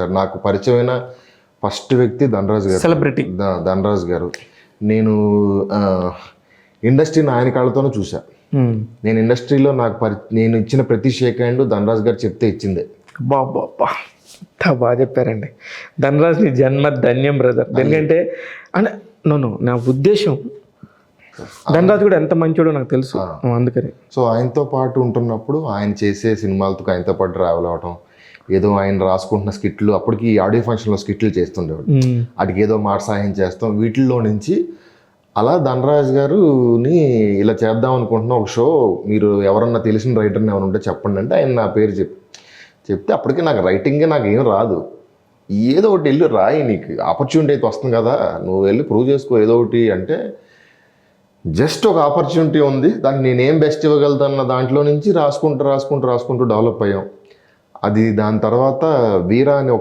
Sir నాకు పరిచయమైన first వ్యక్తి ధనరాజ్ గారు, సెలబ్రిటీ. ధనరాజ్ గారు. నేను ఇండస్ట్రీని ఆయన కాళ్ళతోనే చూసా. నేను ఇండస్ట్రీలో నేను ఇచ్చిన ప్రతి షేక్ హ్యాండ్ ధనరాజ్ గారు చెప్తే ఇచ్చిందే. బాబా బాగా చెప్పారండి. ధనరాజ్ నీ జన్మ ధన్యం బ్రదర్. ఎందుకంటే అంటే నా ఉద్దేశం ధనరాజ్ కూడా ఎంత మంచోడో నాకు తెలుసు, అందుకని. సో ఆయనతో పాటు ఉంటున్నప్పుడు ఆయన చేసే సినిమాలతో ఆయనతో పాటు ట్రావెల్ అవటం, ఏదో ఆయన రాసుకుంటున్న స్కిట్లు, అప్పటికి ఆడియో ఫంక్షన్లో స్కిట్లు చేస్తుండేవాడు, వాటికి ఏదో మాట సహాయం చేస్తాం. వీటిల్లో నుంచి అలా ధనరాజ్ గారుని ఇలా చేద్దాం అనుకుంటున్నా ఒక షో, మీరు ఎవరన్నా తెలిసిన రైటర్ని ఎవరు ఉంటే చెప్పండి అంటే ఆయన నా పేరు చెప్తే అప్పటికి నాకు రైటింగే నాకు ఏం రాదు. ఏదో ఒకటి వెళ్ళి రాయి, నీకు ఆపర్చునిటీ అయితే వస్తుంది కదా, నువ్వు వెళ్ళి ప్రూవ్ చేసుకో ఏదో ఒకటి అంటే, జస్ట్ ఒక ఆపర్చునిటీ ఉంది, దానికి నేనేం బెస్ట్ ఇవ్వగలుగుతాన్న దాంట్లో నుంచి రాసుకుంటూ డెవలప్ అయ్యాం. అది దాని తర్వాత వీరా అని